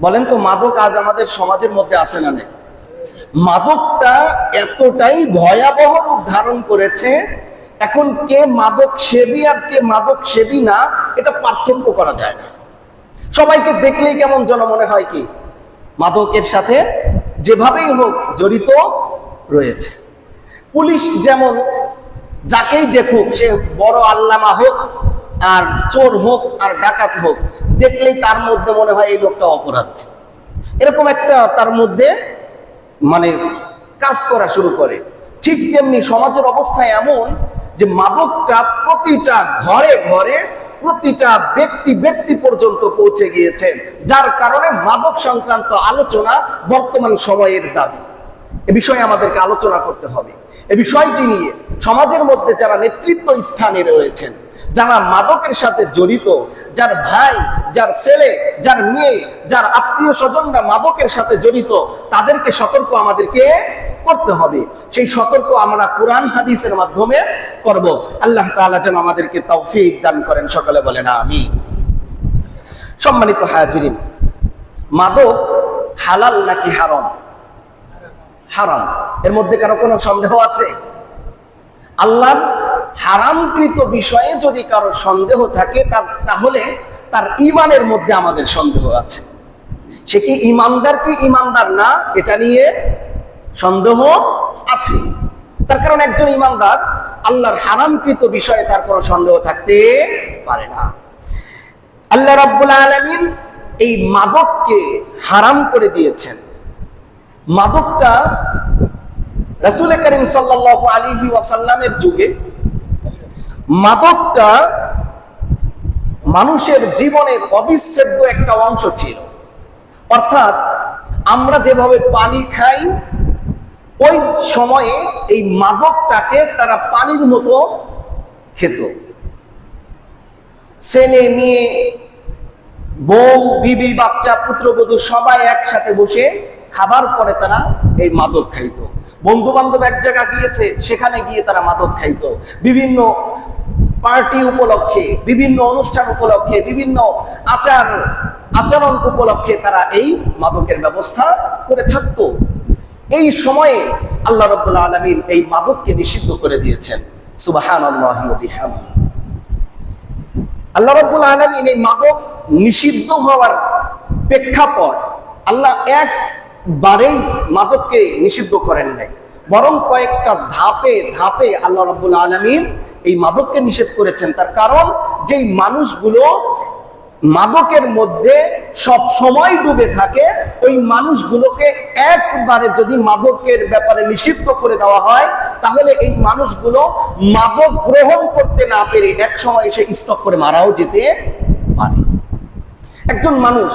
বলেন তো মাদক আজ আমাদের সমাজের মধ্যে আছে না নেই? মাদকটা এতটাই ভয়াবহ রূপ ধারণ করেছে, এখন কে মাদক সেবী আর কে মাদক সেবী না এটা পার্থক্য করা যায় না। সবাইকে দেখলেই কেমন যেন মনে হয় কি মাদকের সাথে যেভাবেই হোক জড়িত রয়েছে। পুলিশ যেমন যাকেই দেখুক, সে বড় আল্লামা হোক আর চোর হোক আর ডাকাত হোক, দেখলেই তার মধ্যে মনে হয় এই লোকটা অপরাধ, এরকম একটা তার মধ্যে মানে কাজ করা শুরু করে। ঠিক তেমনি সমাজের অবস্থা এমন যে মাদকটা প্রতিটা ঘরে ঘরে, প্রতিটা ব্যক্তি ব্যক্তি পর্যন্ত পৌঁছে গিয়েছে, যার কারণে মাদক সংক্রান্ত আলোচনা বর্তমান সময়ের দাবি। এ বিষয়ে আমাদেরকে আলোচনা করতে হবে। এ বিষয়টি নিয়ে সমাজের মধ্যে যারা নেতৃত্ব স্থানে রয়েছেন, যারা মাদকের সাথে জড়িত, যার ভাই, যার ছেলে, যার মেয়ে, যার আত্মীয় স্বজনরা মাদকের সাথে জড়িত, তাদেরকে সতর্ক আমাদেরকে করতে হবে। সেই সতর্ক আমরা কোরআন হাদিসের মাধ্যমে করব। আল্লাহ তাআলা যেন আমাদেরকে তৌফিক দান করেন, সকলে বলেন আমিন। সম্মানিত হাজিরিন, মাদক হালাল নাকি হারাম? হারাম। এর মধ্যে কারো কোনো সন্দেহ আছে? আল্লাহর হারামকৃত বিষয়ে যদি কারো সন্দেহ থাকে তাহলে তার ঈমানের মধ্যে আমাদের সন্দেহ আছে। সে কি ঈমানদার কি ঈমানদার না, এটা নিয়ে সন্দেহ আছে। তার কারণ একজন ঈমানদার আল্লাহর হারামকৃত বিষয়ে তার কোনো সন্দেহ থাকতে পারে না। আল্লাহ রাব্বুল আলামিন এই মাদককে হারাম করে দিয়েছেন। মাদকটা রাসূল করিম সাল্লাল্লাহু আলাইহি ওয়াসাল্লামের যুগে মাদকটা মানুষের জীবনের অবিচ্ছেদ্য একটা অংশ ছিল। অর্থাৎ আমরা যেভাবে পানি খাই, ওই সময়ে এই মাদকটাকে তারা পানির মতো খেত। ছেলে মেয়ে, বউ, বিবি, বাচ্চা, পুত্রবধূ সবাই একসাথে বসে খাবার পরে তারা এই মাদক খাইতো। বন্ধু বান্ধব এক জায়গা গিয়েছে, সেখানে গিয়ে তারা মাদক খাইতো। বিভিন্ন পার্টি উপলক্ষে, বিভিন্ন অনুষ্ঠান উপলক্ষে, বিভিন্ন আচরণ উপলক্ষে তারা এই মাদকের ব্যবস্থা করে থাকতো। এই সময়ে আল্লাহ রাব্বুল আলামিন এই মাদককে নিষিদ্ধ করে দিয়েছেন। সুবহানাল্লাহি ওয়া বিহামদিহি। আল্লাহ রাব্বুল আলামিন এই মাদক নিষিদ্ধ হওয়ার প্রেক্ষাপট আল্লাহ একবারেই মাদককে নিষিদ্ধ করেন নাই, বরং কয়েকটা ধাপে ধাপে আল্লাহ রাব্বুল আলামিন এই মাদককে নিষেধ করেছেন। তার কারণ যেই মানুষগুলো মাদকের মধ্যে সব সময় ডুবে থাকে, ওই মানুষগুলোকে একবারে যদি মাদকের ব্যাপারে নিষিদ্ধ করে দেওয়া হয়, তাহলে এই মানুষগুলো মাদক গ্রহণ করতে না পেরে এক সময় এসে স্টক করে মারাও যেতে পারে। একজন মানুষ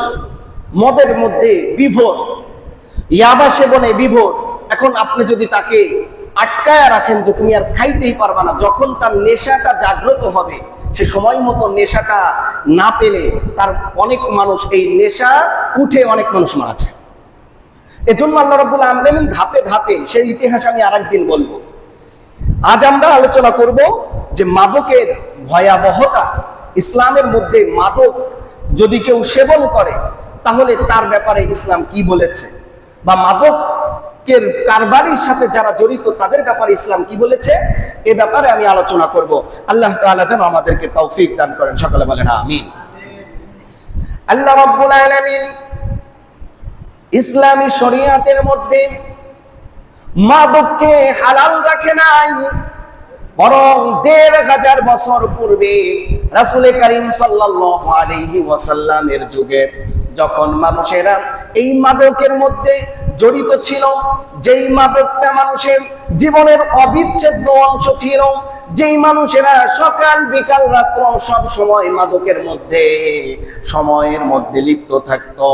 মদের মধ্যে বিভোর, ইয়াবা সেবনে বিভোর, এখন আপনি যদি তাকে আটকায়া রাখেন যে তুমি আর খাইতেই পারবা না, যখন তার নেশাটা জাগ্রত হবে, সে সময় মতো নেশাটা না পেলে তার অনেক মানুষ এই নেশা উঠে অনেক মানুষ মারা যায়। এজন্য আল্লাহ রাব্বুল আলামিন ধাপে ধাপে, সেই ইতিহাস আমি আরেকদিন বলবো। আজ আমরা আলোচনা করব যে মাদকের ভয়াবহতা। ইসলামের মধ্যে মাদক যদি কেউ সেবন করে তাহলে তার ব্যাপারে ইসলাম কি বলেছে, বা মাদকের কারবারির সাথে যারা জড়িত তাদের ব্যাপারে ইসলাম কি বলেছে, এ ব্যাপারে আমি আলোচনা করব। আল্লাহ তাআলা যেন আমাদেরকে তৌফিক দান করেন, সকলে বলেন আমিন। আল্লাহ রাব্বুল আলামিন ইসলামী শরীয়তের মধ্যে মাদককে হালাল রাখে নাই, বরং ১৫০০ বছর পূর্বে রাসূল করিম সাল্লাল্লাহু আলাইহি ওয়াসাল্লামের যুগে যখন মানুষেরা এই মাদকের মধ্যে জড়িত ছিল, যেই মাদকটা মানুষের জীবনের অবিচ্ছেদ্য অংশ ছিল, যেই মানুষেরা সকাল বিকাল রাত্র সব সময় মাদকের মধ্যে সময়ের মধ্যে লিপ্ত থাকতো,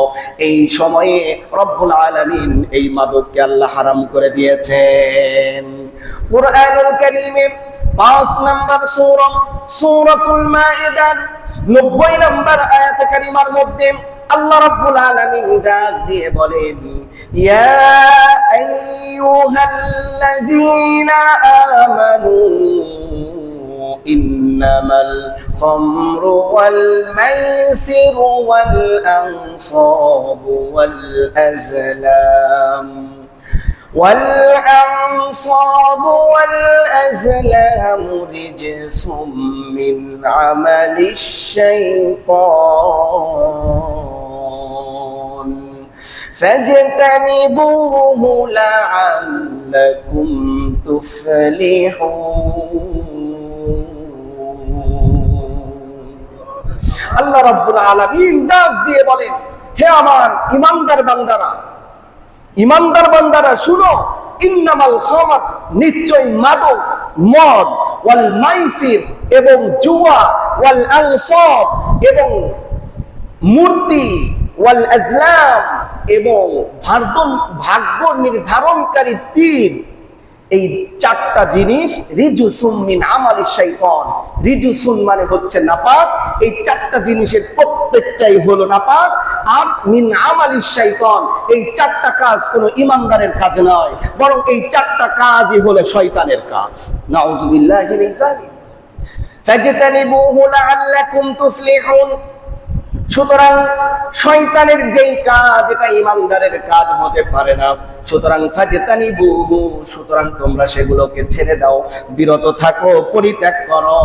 এই সময়ে রব্বুল আলামিন এই মাদককে আল্লাহ হারাম করে দিয়েছেন। কুরআনুল কারীমে ৫ নম্বর সূরা, সূরাতুল মাইদার ৯০ নম্বর আয়াত কারিমার মধ্যে আল্লাহ রাব্বুল আলামিন ডাক দিয়ে বলেন, ইয়া আইয়ুহাল্লাযীনা আমানু ইন্নামাল খামরু ওয়াল মাইসিরু ওয়াল আনসাবু ওয়াল আজলাম والأنصاب والأزلام رجس من عمل الشيطان فاجتنبوه لعلكم تفلحون আল্লাহ রাব্বুল আলামিন ডাক দিয়ে বলেন, হে আমার ইমানদার বান্দারা শুনো, ইন্নামাল খামর, নিশ্চয় মাদক মদ, ওয়াল মাইসির এবং জুয়া, ওয়াল আনসাব এবং মূর্তি, ওয়াল আজলাম এবং ভাগ্য নির্ধারণকারী তীর, এই চারটা জিনিস রিজুসুম মিন আমালিশ শাইতান। রিজুসুন মানে হচ্ছে নাপাক, এই চারটা জিনিসের প্রত্যেকটাই হলো নাপাক। আর মিন আমালিশ শাইতান, এই চারটা কাজ কোনো ইমানদারের কাজ নয়, বরং এই চারটা কাজই হলো শয়তানের কাজ। নাউযুবিল্লাহি মিন যালিক। ফাজতানিবুহু লাআল্লাকুম তুফলিহুন। সুতরাং শয়তানের যেই কাজ, এটা ইমানদারের কাজ হতে পারে না। সুতরাং ফাজতানিবুহু, সুতরাং তোমরা সেগুলোকে ছেড়ে দাও, বিরত থাকো, পরিত্যাগ করো।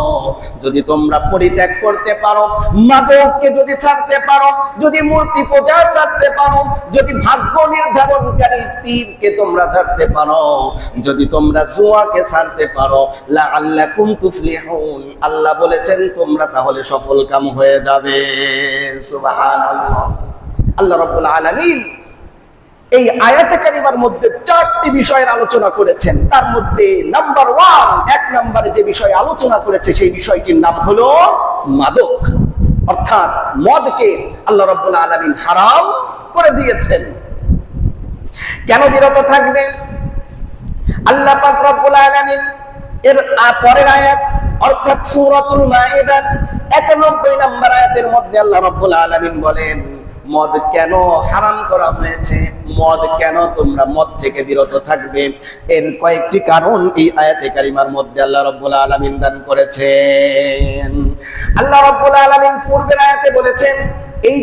যদি তোমরা পরিত্যাগ করতে পারো, মাদককে যদি ছাড়তে পারো, যদি মূর্তি পূজা ছাড়তে পারো, যদি ভাগ্য নির্ধারণকারী তীরকে তোমরা ছাড়তে পারো, যদি তোমরা জুয়াকে ছাড়তে পারো, লাআল্লাকুম তুফলিহুন, আল্লাহ বলেছেন তোমরা তাহলে সফলকাম হয়ে যাবে। সুবহানাল্লাহ। আল্লাহ রাব্বুল আলামিন এই আয়াতে কারিমার মধ্যে চারটি বিষয়ের আলোচনা করেছেন। তার মধ্যে নাম্বার 1, এক নম্বরে যে বিষয় আলোচনা করেছে সেই বিষয়টির নাম হলো মাদক, অর্থাৎ মদকে আল্লাহ রাব্বুল আলামিন হারাম করে দিয়েছেন। কেন বিরত থাকবে? আল্লাহ পাক রব্বুল আলামিন এর পরের আয়াত অর্থাৎ সূরাতুল মাইদার 91 নম্বর আয়াতের মধ্যে আল্লাহ রাব্বুল আলামিন বলেন, মদ কেন হারাম করা হয়েছে, মদ কেন তোমরা মদ থেকে বিরত থাকবে, এর কয়েকটি কারণ এই আয়াতে কারিমার মধ্যে আল্লাহ রাব্বুল আলামিন দান করেছেন। আল্লাহ রাব্বুল আলামিন পূর্বের আয়াতে বলেছেন এই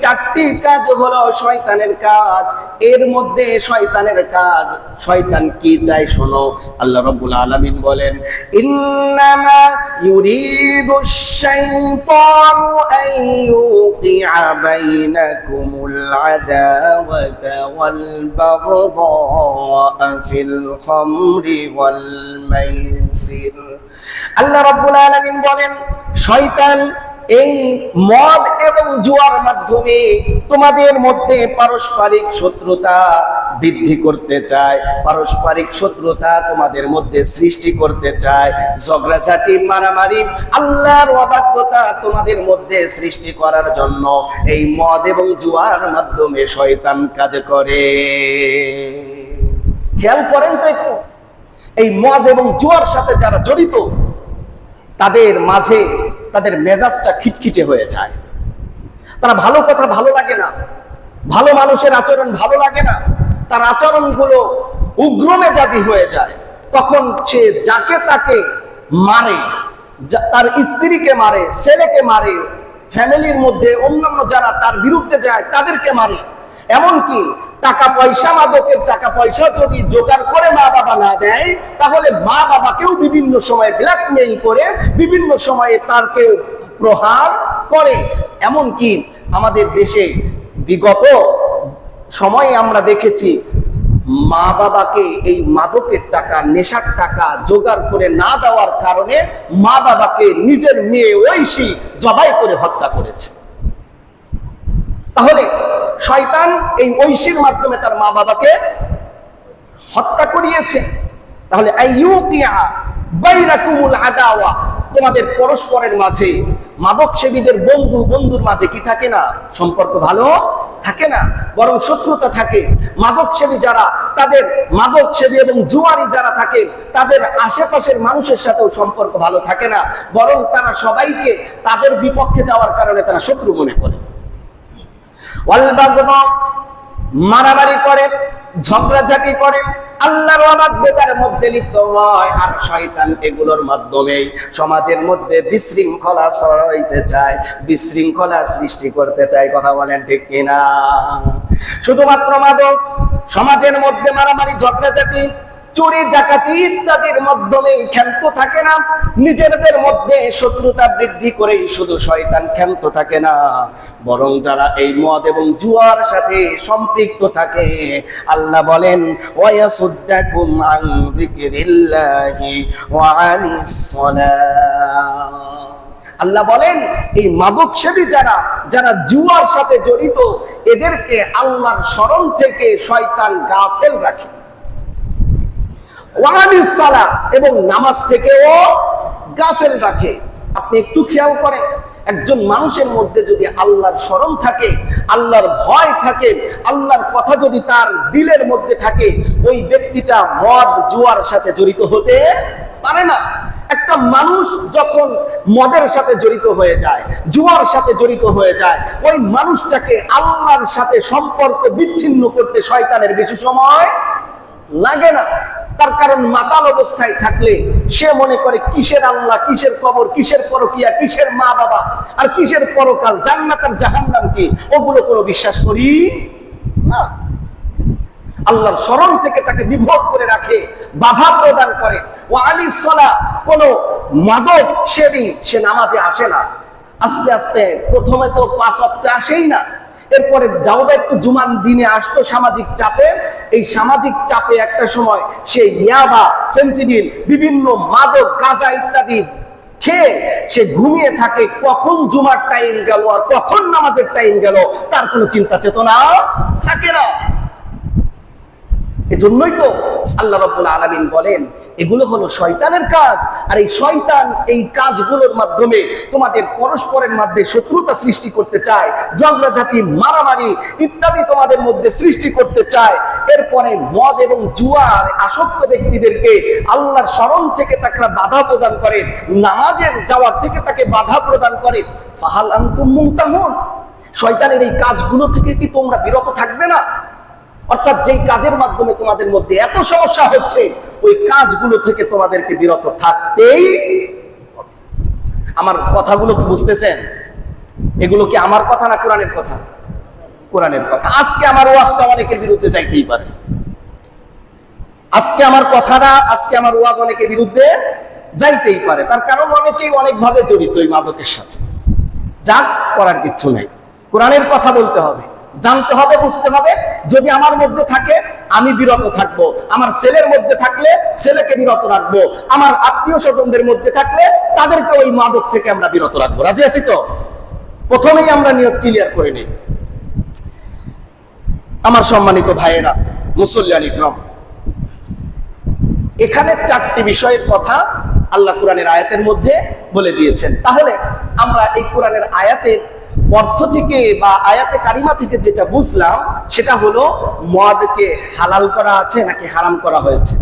চারটি কাজ হলো শয়তানের কাজ। এর মধ্যে শয়তানের কাজ, শয়তান কি চায় শোনো। আল্লাহ রাব্বুল আলামিন বলেন, ইন্নামা ইউরিদুশ শাইতানু আন ইউকিআ বাইনাকুমুল আদাওয়াতা ওয়াল বাগদা ফিল খামরি ওয়াল মাইসির। আল্লাহ রাব্বুল আলামিন বলেন, শয়তান এই মদ এবং জুয়ার মাধ্যমে তোমাদের মধ্যে পারস্পরিক শত্রুতা বৃদ্ধি করতে চায়, পারস্পরিক শত্রুতা তোমাদের মধ্যে সৃষ্টি করতে চায়, ঝগড়াঝাটি, মারামারি, আল্লাহর অবাধ্যতা তোমাদের মধ্যে সৃষ্টি করার জন্য এই মদ এবং জুয়ার মাধ্যমে শয়তান কাজ করে। খেয়াল করেন তো একটু, এই মদ এবং জুয়ার সাথে যারা জড়িত তাদের মাঝে তাদের মেজাজটা খিটখিটে হয়ে যায়। তারা ভালো কথা ভালো লাগে না, ভালো মানুষের আচরণ ভালো লাগে না, তার আচরণগুলো উগ্র মেজাজি হয়ে যায়। তখন সে যাকে তাকে মারে, তার স্ত্রীকে মারে, ছেলেকে মারে, ফ্যামিলির মধ্যে অন্যান্য যারা তার বিরুদ্ধে যায় তাদেরকে মারে। এমনকি টাকা পয়সা, মাদকের টাকা পয়সা যদি জোগাড় করে মা বাবা না দেয়, তাহলে মা বাবাকেও বিভিন্ন সময় ব্ল্যাকমেইল করে, বিভিন্ন সময়ে তারকে প্রহার করে। এমনকি আমাদের দেশে বিগত সময়ে আমরা দেখেছি মা বাবাকে এই মাদকের টাকা, নেশার টাকা জোগাড় করে না দেওয়ার কারণে মা বাবাকে নিজের মেয়ে ঐশী জবাই করে হত্যা করেছে। তাহলে শয়তান এই ঐশীর মাধ্যমে তার মা বাবাকে হত্যা করিয়েছে। তাহলে আইয়ুকিয়া বাইনাকুমুল আদাওয়া, তোমাদের পরস্পরের মাঝে, মাদক সেবীদের বন্ধুর মাঝে কি থাকে না? সম্পর্ক ভালো থাকে না, বরং শত্রুতা থাকে। মাদক সেবী যারা, তাদের মাদক সেবী এবং জুয়ারি যারা থাকে, তাদের আশেপাশের মানুষের সাথেও সম্পর্ক ভালো থাকে না, বরং তারা সবাইকে তাদের বিপক্ষে যাওয়ার কারণে তারা শত্রু মনে করে। ওয়াল বাগদা, মারামারি করে, ঝগড়াঝাটি করে, আল্লাহর ওয়াদা বেদার মধ্যে লিপ্ত হয়, আর শয়তান এগুলোর মাধ্যমে সমাজের মধ্যে বিশৃঙ্খলা ছড়াইতে চায়, বিশৃঙ্খলা সৃষ্টি করতে চায়। কথা বলেন ঠিক কিনা? শুধুমাত্র মাদক, সমাজের মধ্যে মারামারি, ঝগড়াঝাটি, চুরি, ডাকাতি ইত্যাদির মাধ্যমে ক্ষান্ত থাকে না। নিজেদের মধ্যে শত্রুতা বৃদ্ধি করেই শুধু শয়তান ক্ষান্ত থাকে না, বরং যারা এই মদ এবং জুয়ার সাথে সম্পৃক্ত থাকে, আল্লাহ বলেন ওয়ায়াসুদ্দাকুম আন যিকরিল্লাহি ওয়া আনিস সালাহ। আল্লাহ বলেন এই মাদক সেবী যারা, যারা জুয়ার সাথে জড়িত, এদেরকে আল্লাহর স্মরণ থেকে শয়তান গাফেল রাখে। ওয়ানিস সালাহ, এবং নামাজ থেকেও গাফেল রাখে। আপনি একটু খেয়াল করেন, একজন মানুষের মধ্যে যদি আল্লাহর স্মরণ থাকে, আল্লাহর ভয় থাকে, আল্লাহর কথা যদি তার দিলের মধ্যে থাকে, ওই ব্যক্তিটা মদ জুয়ার সাথে জড়িত হতে পারে না। একটা মানুষ যখন মদের সাথে জড়িত হয়ে যায়, জুয়ার সাথে জড়িত হয়ে যায়, ওই মানুষটাকে আল্লাহর সাথে সম্পর্ক বিচ্ছিন্ন করতে শয়তানের বেশি সময় লাগে না। তার কারণ মাতাল অবস্থায় থাকলে সে মনে করে কিসের আল্লাহ, কিসের কবর, কিসের পরকিয়া, কিসের মা বাবা, আর কিসের পরকাল, জান্নাত আর জাহান্নাম কি, ওগুলো কোনো বিশ্বাস করি না। আল্লাহর স্মরণ থেকে তাকে বিভোর করে রাখে, বাধা প্রদান করে। ওয়ানিস সালাহ, কোন মাদক সেবী সে নামাজে আসে না, আস্তে আস্তে প্রথমে তো 5 ওয়াক্তে আসেই না, এরপরে যাও বা একটু জুমার দিনে আসতো সামাজিক চাপে। এই সামাজিক চাপে একটা সময় সে ইয়াবা, ফেন্সিডিল, বিভিন্ন মাদক, গাঁজা ইত্যাদি খেয়ে সে ঘুমিয়ে থাকে। কখন জুমার টাইম গেল আর কখন নামাজের টাইম গেল তার কোনো চিন্তা চেতনা থাকে না। এজন্যই তো আল্লাহ রাব্বুল আলামিন বলেন এগুলো হলো শয়তানের কাজ, আর এই শয়তান এই কাজগুলোর মাধ্যমে তোমাদের পরস্পরের মধ্যে শত্রুতা সৃষ্টি করতে চায়, ঝগড়াঝাটি, মারামারি ইত্যাদি তোমাদের মধ্যে সৃষ্টি করতে চায়। এরপরে মদ এবং জুয়ার আসক্ত ব্যক্তিদেরকে আল্লাহর স্মরণ থেকে তাকে বাধা প্রদান করে, নামাজের যাওয়ার থেকে তাকে বাধা প্রদান করে। ফাহাল আনতুম মুনতাহুন, শয়তানের এই কাজগুলো থেকে কি তোমরা বিরত থাকবে না? অর্থাৎ যেই কাজের মাধ্যমে তোমাদের মধ্যে এত সমস্যা হচ্ছে, ওই কাজগুলো থেকে তোমাদেরকে বিরত থাকতেই। আমার কথাগুলো কি বুঝতেছেন? এগুলো কি আমার কথা না কোরআনের কথা? কোরআনের কথা। আজকে আমার ওয়াজটা অনেকের বিরুদ্ধে যাইতেই পারে, আজকে আমার কথাটা, আজকে আমার ওয়াজ অনেকের বিরুদ্ধে যাইতেই পারে। তার কারণ অনেকেই অনেকভাবে জড়িত এই মাদকের সাথে। যা করার কিচ্ছু নেই, কোরআনের কথা বলতে হবে, জানতে হবে, বুঝতে হবে। যদি আমার মধ্যে থাকে আমি বিরত থাকবো, আমার ছেলের মধ্যে থাকলে ছেলেকে বিরত রাখবো, আমার আত্মীয় স্বজনদের মধ্যে থাকলে তাদেরকে ওই মাদক থেকে আমরা বিরত রাখবো। রাজি আছি তো? প্রথমেই আমরা নিয়ত ক্লিয়ার করে নিই। আমার সম্মানিত ভাইয়েরা, মুসল্লিয়ান ইকরাম, এখানে 4টি বিষয়ের কথা আল্লাহ কোরআনের আয়াতের মধ্যে বলে দিয়েছেন। তাহলে আমরা এই কোরআনের আয়াতের অর্থ থেকে বা আয়াতে কারিমা থেকে যেটা বুঝলাম সেটা হলো মদকে হালাল করা আছে নাকি হারাম করা হয়েছে?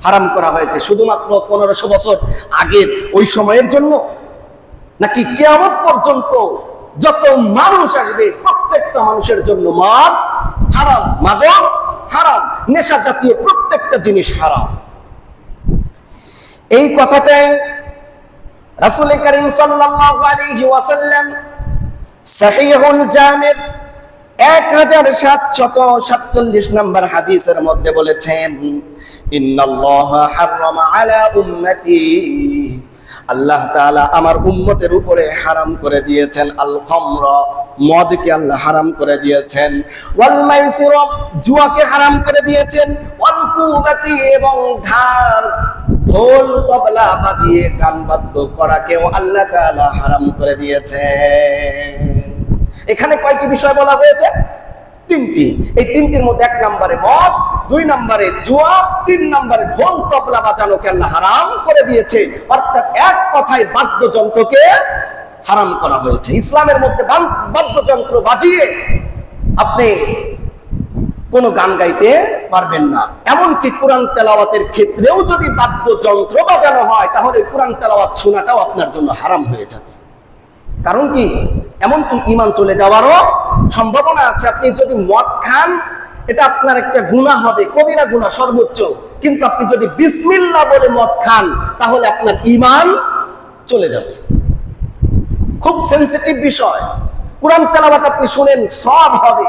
হারাম করা হয়েছে। শুধুমাত্র 1500 বছর আগের ওই সময়ের জন্য, নাকি কিয়ামত পর্যন্ত যত মানুষ আসবে প্রত্যেকটা মানুষের জন্য মদ হারাম, মাদক হারাম, নেশা জাতীয় প্রত্যেকটা জিনিস হারাম? এই কথাটাই রাসূল করিম সাল্লাল্লাহু আলাইহি ওয়াসাল্লাম সহিহুল জামি 1747 নম্বর হাদিসের মধ্যে বলেছেন, ইন্নাল্লাহা হারামা আলা উম্মতি, আল্লাহ তাআলা আমার উম্মতের উপরে হারাম করে দিয়েছেন আল খামর, মদকে আল্লাহ হারাম করে দিয়েছেন, ওয়াল মাইসির, জুয়াকে হারাম করে দিয়েছেন, ওয়াল কুবাতি, এবং ঢাল, ঢোল, তবলা বাজিয়ে গান বাদ্য করাকেও আল্লাহ তাআলা হারাম করে দিয়েছেন। এখানে কয়টি বিষয় বলা হয়েছে? 3টি। এই 3টির মধ্যে 1 নম্বরে মদ, 2 নম্বরে জুয়া, 3 নম্বরে ঢোল তবলা বাজানোকে আল্লাহ হারাম করে দিয়েছে। অর্থাৎ এক কথায় বাদ্যযন্ত্রকে হারাম করা হয়েছে। ইসলামের মধ্যে বাদ্যযন্ত্র বাজিয়ে আপনি কোনো গান গাইতে পারবেন না। এমনকি কোরআন তেলাওয়াতের ক্ষেত্রেও যদি বাদ্যযন্ত্র বাজানো হয় তাহলে কোরআন তেলাওয়াত শোনাটাও আপনার জন্য হারাম হয়ে যাবে। কারণ কি? এমনকি ঈমান চলে যাওয়ারও সম্ভাবনা আছে। আপনি যদি মদ খান এটা আপনার একটা গুনাহ হবে, কবিরা গুনাহ সর্বোচ্চ। কিন্তু আপনি যদি বিসমিল্লাহ বলে মদ খান তাহলে আপনার ঈমান চলে যাবে। খুব সেনসিটিভ বিষয়। কোরআন তেলাওয়াত আপনি শুনেন, সওয়াব হবে।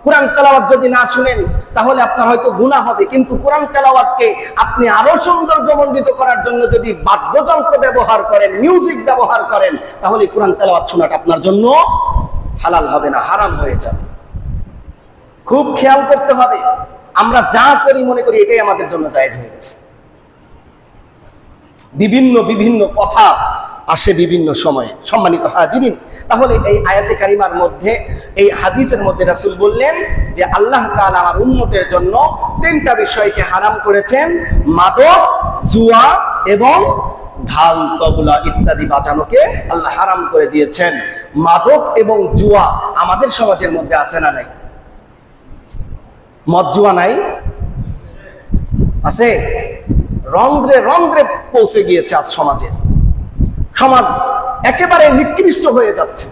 কোরআন তেলাওয়াত যদি না শুনেন তাহলে আপনার হয়তো গুনাহ হবে। কিন্তু কোরআন তেলাওয়াতকে আপনি আরো সৌন্দর্যমণ্ডিত করার জন্য যদি বাদ্যযন্ত্র ব্যবহার করেন, মিউজিক ব্যবহার করেন, তাহলে কোরআন তেলাওয়াত শোনাটা আপনার জন্য হালাল হবে না, হারাম হয়ে যাবে। খুব খেয়াল করতে হবে। আমরা যা করি মনে করি এটাই আমাদের জন্য জায়েজ হয়ে গেছে। বিভিন্ন বিভিন্ন কথা আসে বিভিন্ন সময়ে। সম্মানিত হাজিরিন, তাহলে এই আয়াতে কারিমার মধ্যে, এই হাদিসের মধ্যে রাসূল বললেন যে আল্লাহ তাআলা আমার উম্মতের জন্য তিনটা বিষয়কে হারাম করেছেন: মাদক, জুয়া এবং ঢাল, তবলা ইত্যাদি বাজানোকে আল্লাহ হারাম করে দিয়েছেন। মাদক এবং জুয়া আমাদের সমাজের মধ্যে আছে না নাই? মদ জুয়া নাই? আছে। রন্ধ্রে রন্ধ্রে পৌঁছে গিয়েছে আজ সমাজের। সমাজ একেবারে নিকৃষ্ট হয়ে যাচ্ছে।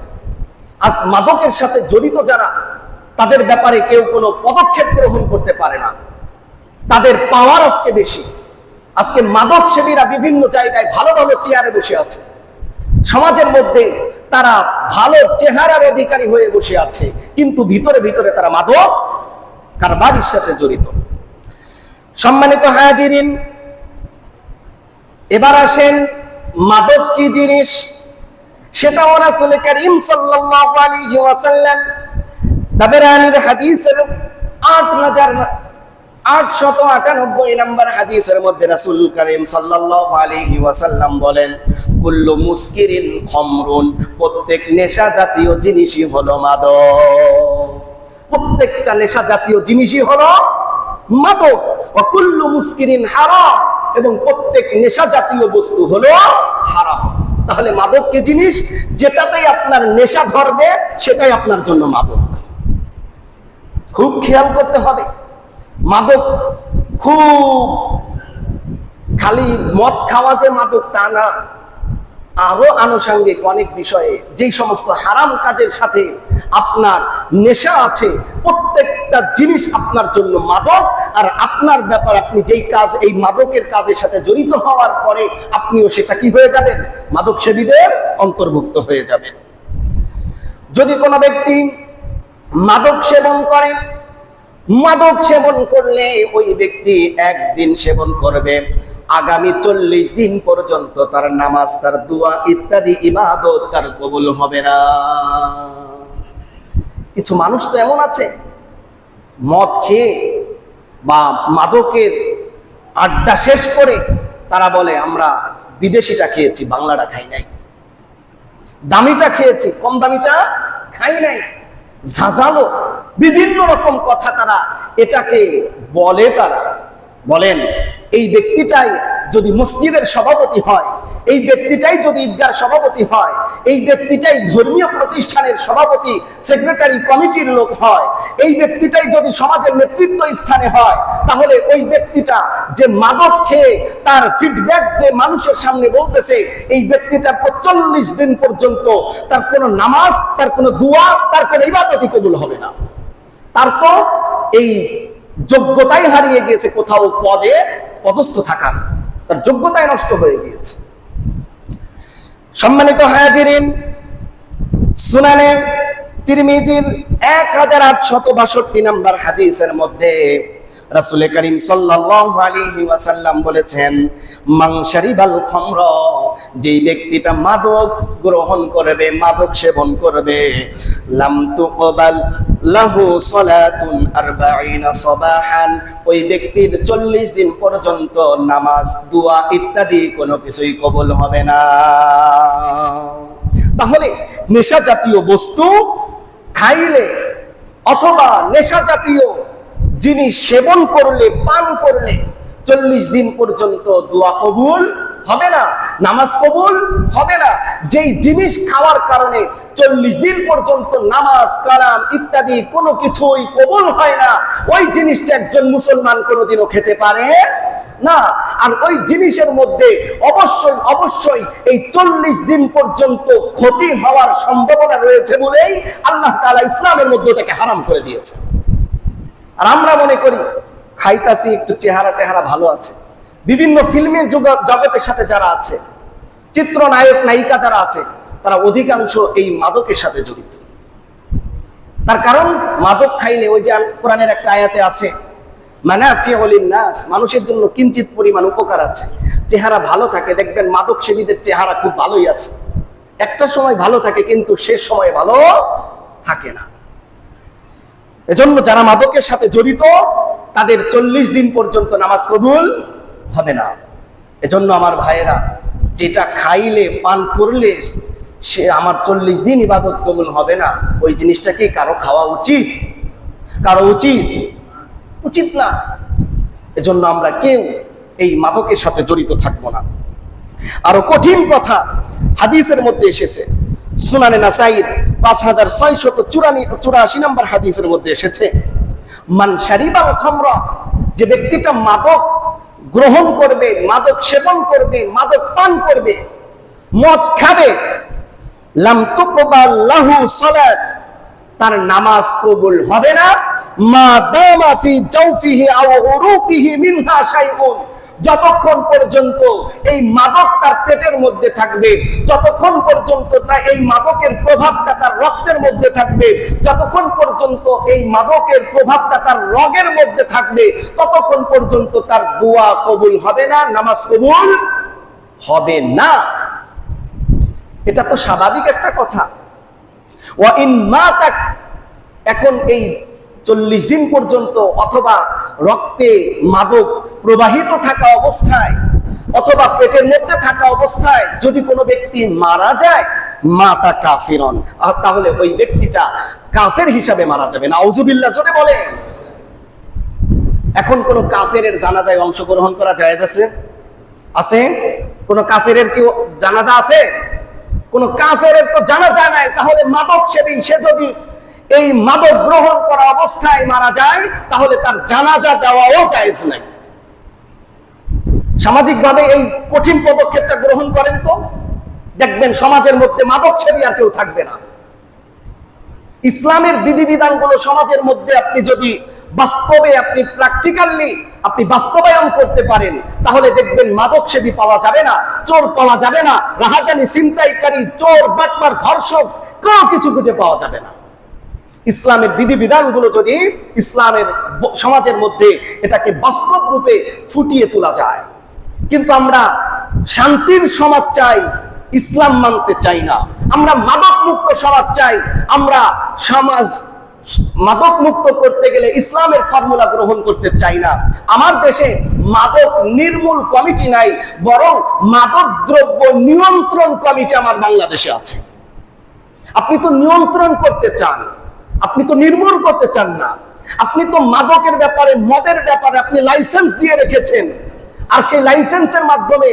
আজ মাদকের সাথে জড়িত যারা, তাদের ব্যাপারে কেউ কোনো পদক্ষেপ গ্রহণ করতে পারে না। তাদের পাওয়ার আজকে বেশি। আজকে মাদক সেবীরা বিভিন্ন জায়গায় ভালো ভালো চেয়ারে বসে আছে। সমাজের মধ্যে তারা ভালো চেহারার অধিকারী হয়ে বসে আছে, কিন্তু ভিতরে ভিতরে তারা মাদক কারবারির সাথে জড়িত। সম্মানিত হাজিরিন, এবার আসেন মাদক কি জিনিস সেটাও রাসূল করিম সাল্লাল্লাহু আলাইহি ওয়াসাল্লাম তাবরানীর হাদিসের 8898 নম্বর হাদিসের মধ্যে রাসূল করিম সাল্লাল্লাহু আলাইহি ওয়াসাল্লাম বলেন, কুল্লু মুসকিরিন খামরুন, প্রত্যেক নেশা জাতীয় জিনিসই হলো মাদক। প্রত্যেকটা নেশা জাতীয় জিনিসই হলো মাদক। ওয়া কুল্লু মুসকিরিন হারাম, এবং প্রত্যেক নেশা জাতীয় বস্তু হলো হারাম। তাহলে মাদক কি জিনিস? যেটাতেই আপনার নেশা ধরবে সেটাই আপনার জন্য মাদক। খুব খেয়াল করতে হবে। মাদক খুব খালি মদ খাওয়া যে মাদক তা না, আরো আনুষঙ্গিক অনেক বিষয়ে যেই সমস্ত হারাম কাজের সাথে আপনার নেশা আছে, প্রত্যেকটা জিনিস আপনার জন্য মাদক। আর আপনার ব্যাপার, আপনি যেই কাজ, এই মাদকের কাজের সাথে জড়িত হওয়ার পরে আপনিও সেটা কি হয়ে যাবেন? মাদক সেবীদের অন্তর্ভুক্ত হয়ে যাবেন। যদি কোনো ব্যক্তি মাদক সেবন করে, মাদক সেবন করলে ওই ব্যক্তি একদিন সেবন করবে, আগামী 40 দিন পর্যন্ত তার নামাজ, তার দোয়া ইত্যাদি ইবাদত তার কবুল হবে না। কিছু মানুষ তো এমন আছে, মদ খেয়ে বা মাদকের আড্ডা শেষ করে তারা বলে আমরা বিদেশিটা খেয়েছি, বাংলাটা খাই নাই, দামিটা খেয়েছি, কম দামিটা খাই নাই। ঝাঁঝালো বিভিন্ন রকম কথা তারা এটাকে বলে। তারা বলেন এই ব্যক্তিটাই যদি মসজিদের সভাপতি হয়, এই ব্যক্তিটাই যদি ঈদগার সভাপতি হয়, এই ব্যক্তিটাই ধর্মীয় প্রতিষ্ঠানের সভাপতি সেক্রেটারি কমিটির লোক হয়, এই ব্যক্তিটাই যদি সমাজের নেতৃত্ব স্থানে হয়, তাহলে ওই ব্যক্তিটা যে মাদক খেয়ে তার ফিডব্যাক যে মানুষের সামনে বলতেছে, এই ব্যক্তিটার 40 দিন পর্যন্ত তার কোনো নামাজ, তার কোনো দোয়া, তার কোনো ইবাদতই কবুল হবে না। তার তো এই যোগ্যতাই হারিয়ে গিয়েছে, কোথাও পদে পদস্থ থাকার তার যোগ্যতাই নষ্ট হয়ে গিয়েছে। সম্মানিত হাজিরিন, সুনানে তিরমিজির 1862 নম্বর হাদিসের মধ্যে রাসূল করিম সাল্লাল্লাহু আলাইহি ওয়াসাল্লাম বলেছেন, মান শারিবাল খামর, যেই ব্যক্তিটা মাদক গ্রহণ করবে, মাদক সেবন করবে, লাম তুকবাল লাহু সালাতুন 40 সাবাহান, ওই ব্যক্তির 40 দিন পর্যন্ত নামাজ, দোয়া ইত্যাদি কোনো কিছুই কবুল হবে না। তাহলে নেশা জাতীয় বস্তু খাইলে অথবা নেশা জাতীয় জিনিস সেবন করলে, পান করলে 40 দিন পর্যন্ত দোয়া কবুল হবে না, নামাজ কবুল হবে না। যেই জিনিস খাওয়ার কারণে 40 দিন পর্যন্ত নামাজ, কালাম ইত্যাদি কোনো কিছুই কবুল হয় না, ওই জিনিসটা একজন মুসলমান কোনোদিনও খেতে পারে না। আর ওই জিনিসের মধ্যে অবশ্যই অবশ্যই এই 40 দিন পর্যন্ত ক্ষতি হওয়ার সম্ভাবনা রয়েছে বলেই আল্লাহ তাআলা ইসলামের মধ্যে এটাকে হারাম করে দিয়েছে। আর আমরা মনে করি খাইতাছি, একটু চেহারা টেহারা ভালো আছে। বিভিন্ন ফিল্মের জগতের সাথে যারা আছে, চিত্রনায়ক নায়িকা যারা আছে, তারা অধিকাংশ এই মাদকের সাথে জড়িত। তার কারণ মাদক খাইলে, ওই যে কোরআনের একটা আয়াতে আছে, মানাফিউ লিন-নাস, মানুষের জন্য কিঞ্চিত পরিমাণ উপকার আছে। চেহারা ভালো থাকে, দেখবেন মাদক সেবীদের চেহারা খুব ভালোই আছে, একটা সময় ভালো থাকে কিন্তু শেষ সময় ভালো থাকে না। এজন্য যারা মাদকের সাথে জড়িত তাদের 40 দিন পর্যন্ত নামাজ কবুল হবে না। এজন্য আমার ভাইয়েরা, যেটা খাইলে পান করলে সে আমার 40 দিন ইবাদত কবুল হবে না, ওই জিনিসটা কি কারো খাওয়া উচিত? কারো উচিত না। এজন্য আমরা কেউ এই মাদকের সাথে জড়িত থাকবো না। আরো কঠিন কথা হাদিসের মধ্যে এসেছে, সুনানে নাসাইর 5684 নম্বর হাদিসের মধ্যে এসেছে, মান শারিবাল খামরা, যে ব্যক্তিটা মাদক গ্রহণ করবে, মাদক সেবন করবে, মাদক পান করবে, মদ খাবে, লাম তুকবাল লাহু সালাত, তার নামাজ কবুল হবে না, মা দামা ফি জাওফিহি আও উরুকিহি মিনহা শাইউন, যতক্ষণ পর্যন্ত এই মাদক তার পেটের মধ্যে থাকবে, যতক্ষণ পর্যন্ত এই মাদকের প্রভাবটা তার রক্তের মধ্যে থাকবে, যতক্ষণ পর্যন্ত এই মাদকের প্রভাবটা তার রগের মধ্যে থাকবে, ততক্ষণ পর্যন্ত তার দোয়া কবুল হবে না, নামাজ কবুল হবে না। এটা তো স্বাভাবিক একটা কথা। ওয়া ইন মাতাক, এখন এই 40 দিন পর্যন্ত অথবা রক্তে মাদক প্রবাহিত থাকা অবস্থায় অথবা পেটের মধ্যে থাকা অবস্থায় যদি কোনো ব্যক্তি মারা যায়, মাতা কাফিরন, তাহলে ওই ব্যক্তিটা কাফের হিসাবে মারা যাবে। নাউজুবিল্লাহ, জোরে বলে। এখন কোন কাফেরের জানাজায় অংশগ্রহণ করা জায়েজ আছে? আছে? কোন কাফেরের কি জানাজা আছে? কোন কাফেরের তো জানাজা নাই। তাহলে মাদক সেবী সে যদি এই মাদক গ্রহণ করা অবস্থায় মারা যায়, তাহলে তার জানাজা দেওয়াও জায়েজ নাই। সামাজিকভাবে এই কঠিন পদক্ষেপটা গ্রহণ করেন তো, দেখবেন সমাজের মধ্যে মাদক সেবী আর কেউ থাকবে না। ইসলামের বিধিবিধানগুলো সমাজের মধ্যে আপনি যদি বাস্তবে আপনি প্র্যাকটিক্যালি আপনি বাস্তবায়ন করতে পারেন, তাহলে দেখবেন মাদক সেবী পাওয়া যাবে না, চোর পাওয়া যাবে না, রাহাজানি, ছিনতাইকারী, চোর, বাটপার, ধর্ষক কোনো কিছু খুঁজে পাওয়া যাবে না। ইসলামের বিধিবিধানগুলো যদি ইসলামের সমাজের মধ্যে এটাকে বাস্তব রূপে ফুটিয়ে তোলা যায়। কিন্তু আমরা শান্তির সমাজ চাই, ইসলাম মানতে চাই না। আমরা মাদক মুক্ত সমাজ চাই, আমরা সমাজ মাদক মুক্ত করতে গেলে ইসলামের ফর্মুলা গ্রহণ করতে চাই না। আমার দেশে মাদক নির্মূল কমিটি নাই, বরং মাদক দ্রব্য নিয়ন্ত্রণ কমিটি আমার বাংলাদেশে আছে। আপনি তো নিয়ন্ত্রণ করতে চান, আপনি তো নির্মূল করতে চান না। আপনি তো মাদকের ব্যাপারে, মদের ব্যাপারে আপনি লাইসেন্স দিয়ে রেখেছেন, আর সেই লাইসেন্সের মাধ্যমে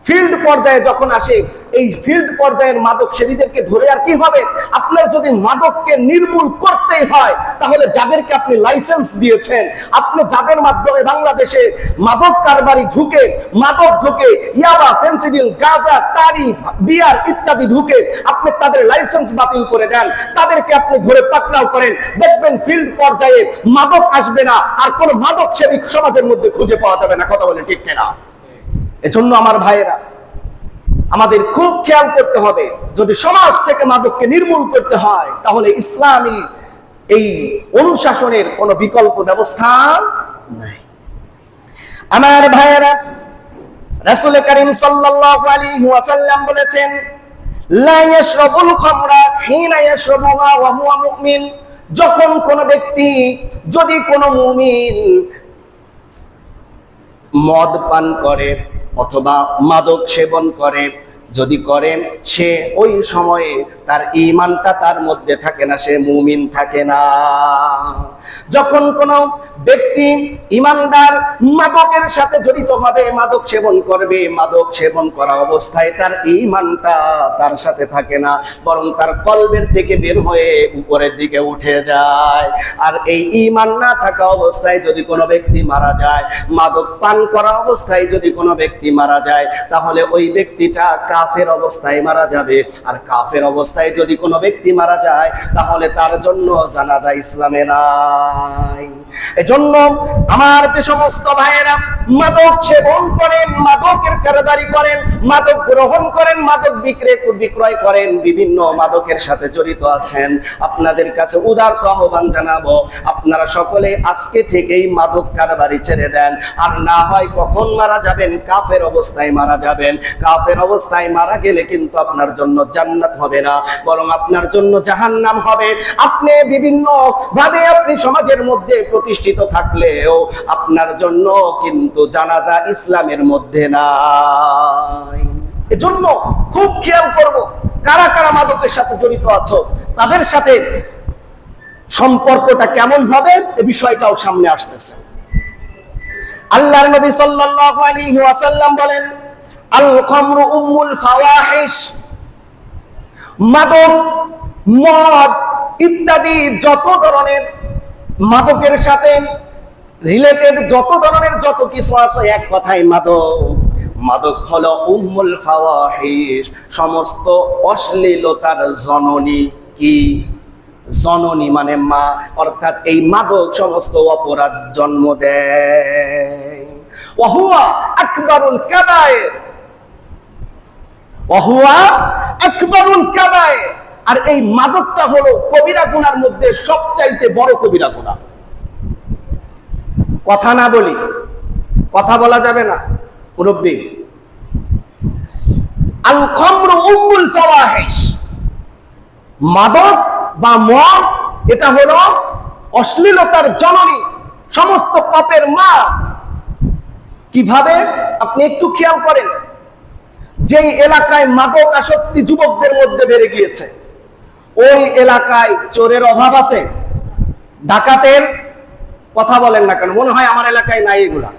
ফিল্ড পর্যায়ে যখন আসে, এই ফিল্ড পর্যায়ের মাদক সেবীদেরকে ধরে আর কি হবে? আপনার যদি মাদককে নির্মূল করতেই হয়, তাহলে যাদেরকে আপনি লাইসেন্স দিয়েছেন, আপনি যাদের মাধ্যমে বাংলাদেশে মাদক কারবারি ঢুকে, মাদক ঢুকে, ইয়াবা, ফেন্সিডিল, গাঁজা, তারি, বিয়ার ইত্যাদি ঢুকে, আপনি তাদের লাইসেন্স বাতিল করে দেন, তাদেরকে আপনি ধরে পাকড়াও করেন, দেখবেন ফিল্ড পর্যায়ে মাদক আসবে না, আর কোন মাদক সেবী সমাজের মধ্যে খুঁজে পাওয়া যাবে না। কথা বলে ঠিক না? এজন্য আমার ভাইয়েরা, আমাদের খুব খেয়াল করতে হবে, যদি সমাজ থেকে মাদককে নির্মূল করতে হয়, তাহলে ইসলামী এই অনুশাসনের কোনো বিকল্প ব্যবস্থা নাই। আমার ভাইয়েরা, রাসূল করিম সাল্লাল্লাহু আলাইহি ওয়াসাল্লাম বলেছেন, লা ইয়াশরাবুল খামরা হিনা ইয়াশরাবুহা ওয়া হুয়া মুমিন, যখন কোন ব্যক্তি, যদি কোন মুমিন মদ পান করে অথবা মাদক সেবন করে, যদি করে, সে ওই সময়ে তার ঈমানটা তার মধ্যে থাকে না, সে মুমিন থাকে না। যখন কোন ব্যক্তি ঈমানদার মাদকের সাথে জড়িত হবে, মাদক সেবন করবে, মাদক সেবন করা অবস্থায় তার ঈমানটা তার সাথে থাকে না, বরং তার কলবের থেকে বের হয়ে উপরের দিকে উঠে যায়। আর এই ঈমান না থাকা অবস্থায় যদি কোনো ব্যক্তি মারা যায়, মাদক পান করা অবস্থায় যদি কোনো ব্যক্তি মারা যায়, তাহলে ওই ব্যক্তিটা কাফের অবস্থায় মারা যাবে। আর কাফের অবস্থায় যদি কোনো ব্যক্তি মারা যায়, তাহলে তার জন্য জানাজা ইসলামে না। নাই। এজন্য আমার যে সমস্ত ভাইয়েরা মাদক সেবন করেন, মাদকের কারবারি করেন, মাদক গ্রহণ করেন, মাদক বিক্রয় করেন, বিভিন্ন মাদকের সাথে জড়িত আছেন, আপনাদের কাছে উদারত আহ্বান জানাবো, আপনারা সকলে আজকে থেকেই মাদক কারবারি ছেড়ে দেন। আর না হয় কখন মারা যাবেন? কাফের অবস্থায় মারা যাবেন। কাফের অবস্থায় মারা গেলে কিন্তু আপনার জন্য জান্নাত হবে না, বরং আপনার জন্য জাহান্নাম হবে। আপনি বিভিন্ন ভাবে আপনি সমাজের মধ্যে প্রতিষ্ঠিত থাকলেও আপনার জন্য কিন্তু জানাজা ইসলামের মধ্যে নাই। এজন্য খুব খেয়াল করব, কারা কারা মাদকের সাথে জড়িত আছো, তাদের সাথে সম্পর্কটা কেমন হবে এই বিষয়টাও সামনে আসতেছে। আল্লাহর নবী সাল্লাল্লাহু আলাইহি ওয়াসাল্লাম বলেন, আল খামরু উম্মুল ফাওয়াহিশ, মাদক, মদ ইত্যাদি যত ধরনের মাদকের সাথে রিলেটেড যত ধরনের যত কিছু আছে, এক কথায় মাদক। মাদক হলো উম্মুল ফাওয়াহিশ, সমস্ত অশ্লীলতার জননী। কি জননী? মানে মা, অর্থাৎ এই মাদক সমস্ত অপরাধ জন্ম দেয়। ওয়াহুয়া আকবারুল কাবায়ের, ওয়াহুয়া আকবারুল কাবায়ের। আর এই মাদকটা হলো কবিরা গুনার মধ্যে সবচাইতে বড় কবিরা গুনাহ। কথা না বলি, কথা বলা যাবে না মুরব্বী। আল খামরু উম্মুল ফাওয়াহিশ, মাদক বা মদ এটা হলো অশ্লীলতার জননী, সমস্ত পাপের মা। কিভাবে? আপনি একটু খেয়াল করেন, যেই এলাকায় মাদক আসক্তি যুবকদের মধ্যে বেড়ে গিয়েছে, ওই এলাকায় চোরের অভাব আছে? ডাকাতের কথা বলেন না কেন? মনে হয় আমার এলাকায় নাই এগুলা।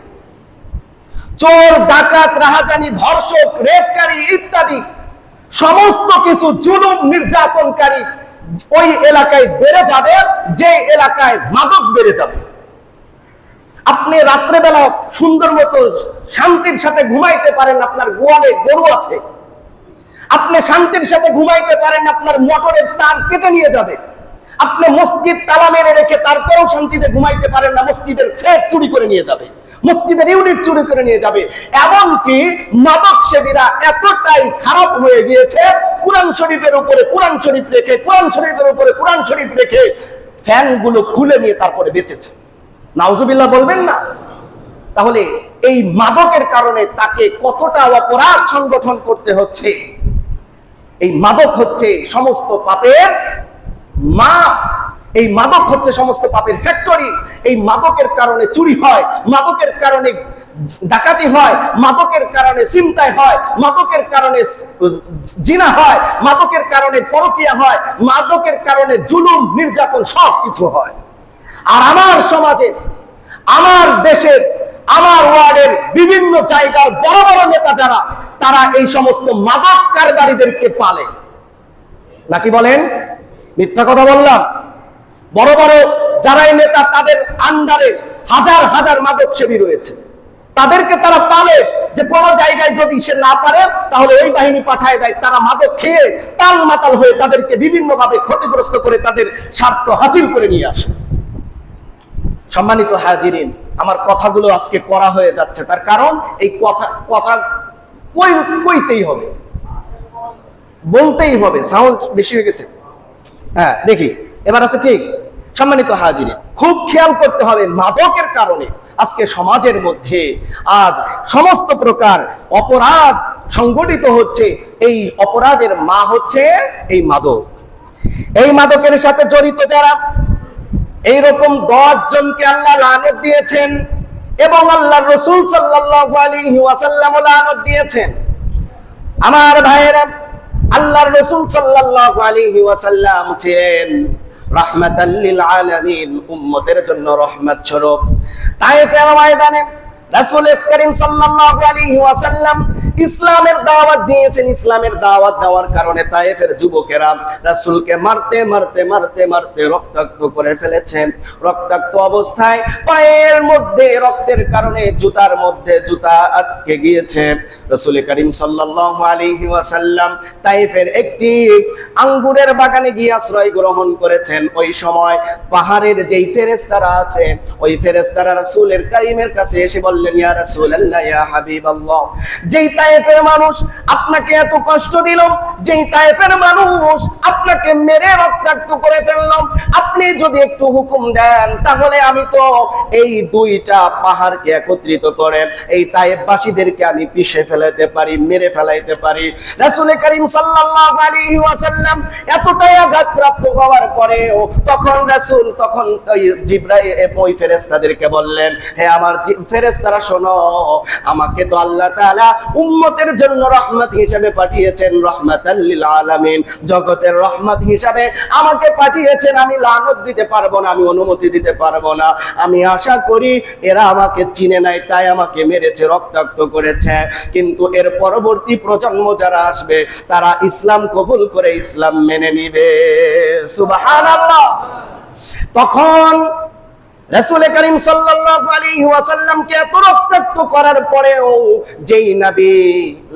চোর, ডাকাত, রাহাজানি, ধর্ষক, রেপকারী ইত্যাদি সমস্ত কিছু জুলুম নির্যাতনকারী ওই এলাকায় বেড়ে যাবে, যে এলাকায় মাদক বেড়ে যাবে। আপনি রাত্রেবেলা সুন্দর মতো শান্তির সাথে ঘুমাইতে পারেন, আপনার গোয়ালে গরু আছে। আপনি শান্তির সাথে ঘুমাইতে পারেন, আপনার মোটরের তার কেটে নিয়ে যাবে। আপনি মসজিদ তালা মেরে রেখে তারপরেও শান্তিতে ঘুমাইতে পারেন না, মসজিদের সেট চুরি করে নিয়ে যাবে, মসজিদের ইউনিট চুরি করে নিয়ে যাবে। এমনকি মাদক সেবীরা এতটাই খারাপ হয়ে গিয়েছে, কোরআন শরীফের উপরে কোরআন শরীফ রেখে, কোরআন শরীফের উপরে কোরআন শরীফ রেখে ফ্যানগুলো খুলে নিয়ে তারপরে বেঁচেছে। নাউজুবিল্লাহ বলবেন না? তাহলে এই মাদকের কারণে তাকে কতটা অপরাধ সংগঠন করতে হচ্ছে। এই মাদক হচ্ছে সমস্ত পাপের মা, এই মাদক হচ্ছে সমস্ত পাপের ফ্যাক্টরি। এই মাদকের কারণে চুরি হয়, মাদকের কারণে ডাকাতি হয়, মাদকের কারণে ছিনতাই হয়, মাদকের কারণে জিনা হয়, মাদকের কারণে পরকিয়া হয়, মাদকের কারণে জুলুম নির্যাতন সব কিছু হয়। আর আমার সমাজে, আমার দেশের, আমার ওয়ার্ডের বিভিন্ন জায়গার বড় বড় নেতা যারা, তারা এই সমস্ত মাদক কারবারিদেরকে পালে। নাকি বলেন? মিথ্যা কথা বললাম? বড় বড় যারাই নেতা, তাদের আন্ডারে হাজার হাজার মাদক সেবী রয়েছে। তাদেরকে তারা পালে, যে কোনো জায়গায় যদি সে না পারে তাহলে ওই বাহিনী পাঠায় দেয়। তারা মাদক খেয়ে টাল মাতাল হয়ে তাদেরকে বিভিন্ন ভাবে ক্ষতিগ্রস্ত করে তাদের স্বার্থ হাসিল করে নিয়ে আসে। সম্মানিত হাজিরিন, আমার কথাগুলো আজকে করা হয়ে যাচ্ছে, তার কারণ এই কথা কইতেই হবে, বলতেই হবে। সাউন্ড বেশি হয়ে গেছে? হ্যাঁ, দেখি এবার আছে ঠিক। সম্মানিত হাজিরিন, খুব খেয়াল করতে হবে, মাদকের কারণে আজকে সমাজের মধ্যে আজ সমস্ত প্রকার অপরাধ সংগঠিত হচ্ছে। এই অপরাধের মা হচ্ছে এই মাদক। এই মাদকের সাথে জড়িত যারা, এইরকম 10 জনকে আল্লাহ লানত দিয়েছেন এবং আল্লাহর রাসূল সাল্লাল্লাহু আলাইহি ওয়াসাল্লাম লানত দিয়েছেন। আমার ভাইয়েরা, আল্লাহর রাসূল সাল্লাল্লাহু আলাইহি ওয়াসাল্লাম ছিলেন রাহমাতাল লিল আলামিন, উম্মতের জন্য রহমত স্বরূপ। তায়েফের ময়দানে রাসূল করিম সাল্লাল্লাহু আলাইহি ওয়াসাল্লাম ইসলামের দাওয়াত দিয়েছেন। ইসলামের দাওয়াত দেওয়ার কারণে তায়েফের যুবকেরা রাসূলকে মারতে মারতে মারতে মারতে রক্তাক্ত করে ফেলেছেন। রক্তাক্ত অবস্থায় পায়ের মধ্যে রক্তের কারণে জুতার মধ্যে জুতা আটকে গিয়েছে। রাসূল করিম সাল্লাল্লাহু আলাইহি ওয়াসাল্লাম তায়েফের একটি আঙ্গুরের বাগানে গিয়ে আশ্রয় গ্রহণ করেছেন। ওই সময় পাহাড়ের যেই ফেরেশতারা আছে, ওই ফেরেশতারা রাসূলের কারীমের কাছে এসে বললেন, ইয়া রাসূলুল্লাহ, ইয়া হাবিবাল্লাহ, যেই তায়েফের মানুষ আপনাকে এত কষ্ট দিল, যেই তায়েফের মানুষ আপনাকে মেরে রক্তাক্ত করে ফেলল, আপনি যদি একটু হুকুম দেন তাহলে আমি তো এই দুইটা পাহাড়কে একত্রিত করে এই তায়েফবাসীদেরকে আমি পিষে ফেলাতে পারি, মেরে ফেলাইতে পারি। রাসূল করিম সাল্লাল্লাহু আলাইহি ওয়াসাল্লাম এতটাই আঘাতপ্রাপ্ত হওয়ার পরেও তখন জিবরাইল ওই ফেরেশতাদেরকে বললেন, হে আমার ফেরেশতারা শোনো, আমাকে তো আল্লাহ তাআলা উম্মতের জন্য রহমত হিসেবে পাঠিয়েছেন, রাহমাতাল লিল আলামিন, জগতের রহমত হিসেবে আমাকে পাঠিয়েছেন। আমি লানত দিতে পারবো না, আমি অনুমতি দিতে পারবো না। আমি আশা করি এরা আমাকে চিনে নাই, তাই আমাকে মেরেছে, রক্তাক্ত করেছে। কিন্তু এর পরবর্তী প্রজন্ম যারা আসবে তারা ইসলাম কবুল করে ইসলাম মেনে নিবে। সুবহানাল্লাহ। তখন রাসূল করিম সাল্লাল্লাহু আলাইহি ওয়াসাল্লামকে এত রক্তাক্ত করার পরেও যেই নবী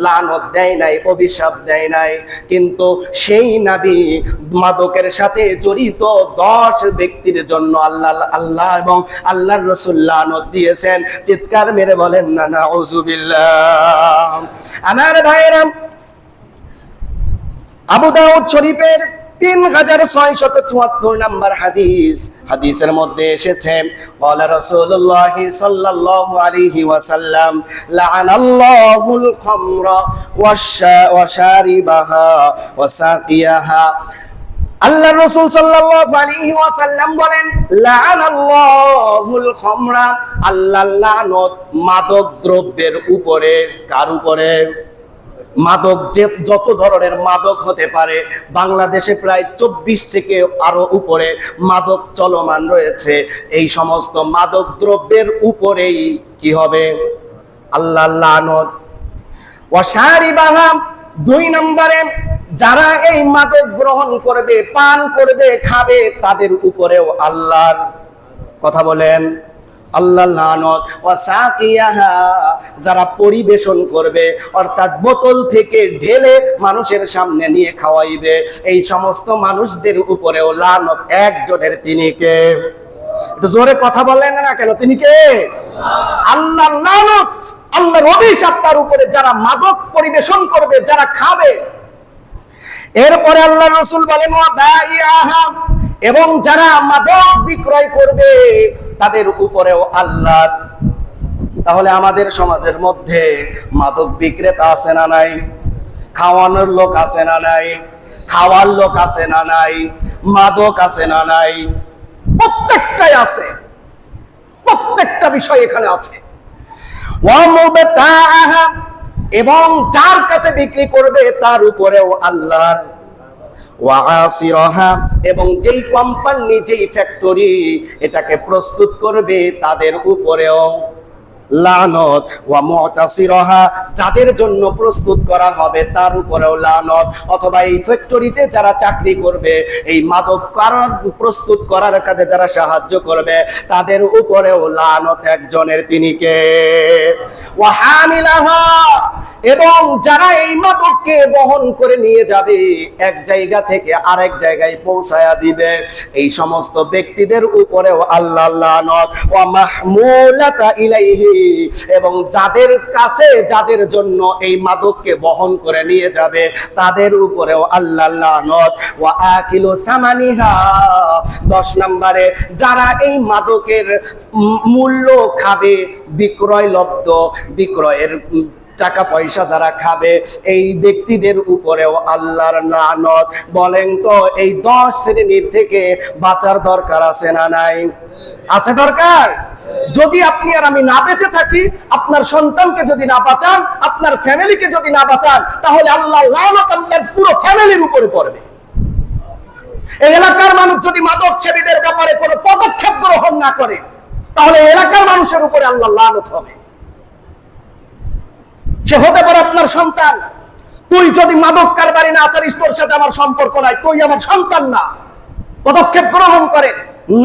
লানত দেয় নাই, অভিশাপ দেয় নাই, কিন্তু সেই নবী মাদকের সাথে জড়িত 10 ব্যক্তির জন্য আল্লাহ এবং আল্লাহর রাসূল লানত দিয়েছেন। চিৎকার মেরে বলেন না নাউযুবিল্লাহ। আমার ভাইরা, আবু দাউদ শরীফের 3674 নম্বর হাদিসের মধ্যে এসেছে, ক্বালা রাসূলুল্লাহ সাল্লাল্লাহু আলাইহি ওয়াসাল্লাম, লাআনাল্লাহুল খামরা ওয়াশারিবাহা ওয়াসাকিয়াহা। আল্লাহর রাসূল সাল্লাল্লাহু আলাইহি ওয়াসাল্লাম বলেন, লাআনাল্লাহুল খামরা, আল্লাহ লানত মাদক দ্রব্যের উপরে। কার উপরে? মাদক, যত ধরনের মাদক হতে পারে, বাংলাদেশে প্রায় 24 থেকে আরো উপরে মাদক চলমান রয়েছে। এই সমস্ত মাদক দ্রব্যের উপরেই কি হবে? আল্লাহ লানত। ওয়াশারিবাহা, 2 নম্বরে যারা এই মাদক গ্রহণ করবে, পান করবে, খাবে, তাদের উপরেও আল্লাহর, কথা বলেন, আল্লাহ লানত। ওয়াসাকিয়াহা, যারা পরিবেশন করবে, অর্থাৎ বোতল থেকে ঢেলে মানুষের সামনে নিয়ে খাওয়াইবে, এই সমস্ত মানুষদের উপরেও লানত। একজনের, তিনি কে? একটু জোরে কথা বলেন না কেন? তিনি কে? আল্লাহ লানত, আল্লাহর অভিশাপ তার উপরে, যারা মাদক পরিবেশন করবে, যারা খাবে। এরপরে আল্লাহ রাসূল বলেন, ওয়া বাইআহা, এবং যারা মাদক বিক্রয় করবে তাদের উপরেও আল্লাহ। তাহলে আমাদের সমাজের মধ্যে মাদক বিক্রেতা আছে না নাই? খাওয়ানোর লোক আছে না নাই? খাওয়ার লোক আছে না নাই? মাদক আছে না নাই? প্রত্যেকটাই আছে, প্রত্যেকটা বিষয় এখানে আছে। ওয়া মুবতাআহা, এবং যার কাছে বিক্রি করবে তার উপরেও আল্লাহ। ওয়াসিরাহা, এবং যেই কোম্পানি, যেই ফ্যাক্টরি এটাকে প্রস্তুত করবে তাদের উপরেও লানত। ওয়া মুতাসিরাহা, যাদের জন্য প্রস্তুত করা হবে তার উপরেও লানত। অথবা এই ফ্যাক্টরিতে যারা চাকরি করবে, এই মাদক প্রস্তুত করার কাজে যারা সাহায্য করবে তাদের উপরেও লানত। একজনের, তিনি কে? ওয়া হামিলাহা, এবং যারা এই মাদককে বহন করে নিয়ে যাবে, এক জায়গা থেকে আরেক জায়গায় পৌঁছায়া দিবে, এই সমস্ত ব্যক্তিদের উপরেও আল্লাহ লানত। ওয়া মাহমুলাতা ইলাইহি, এবং যাদের কাছে, যাদের জন্য এই মাদককে বহন করে নিয়ে যাবে তাদের উপরেও আল্লাহ লানত। ওয়া আকিলু সামানিহা, 10 নম্বরে যারা এই মাদকের মূল্য খাবে, বিক্রয়লব্ধ, বিক্রয়ের টাকা পয়সা যারা খাবে, এই ব্যক্তিদের উপরেও আল্লাহর লানত। বলেন তো, এই 10 শ্রেণীর থেকে বাঁচার দরকার আছে না নাই? আছে দরকার। যদি আপনি আর আমি না বেঁচে থাকি, আপনার সন্তানকে যদি না বাঁচান, আপনার ফ্যামিলিকে যদি না বাঁচান, তাহলে আল্লাহ লানত আপনার পুরো ফ্যামিলির উপরে পড়বে। এই এলাকার মানুষ যদি মাদক সেবীদের ব্যাপারে কোনো পদক্ষেপ গ্রহণ না করে, তাহলে এলাকার মানুষের উপরে আল্লাহ লানত হবে। সে হতে পারে আপনার সন্তান। তুই যদি মাদক কারবারি না আসারিস, তোর সাথে আমার সম্পর্ক নাই, তুই আমার সন্তান না। পদক্ষেপ গ্রহণ করে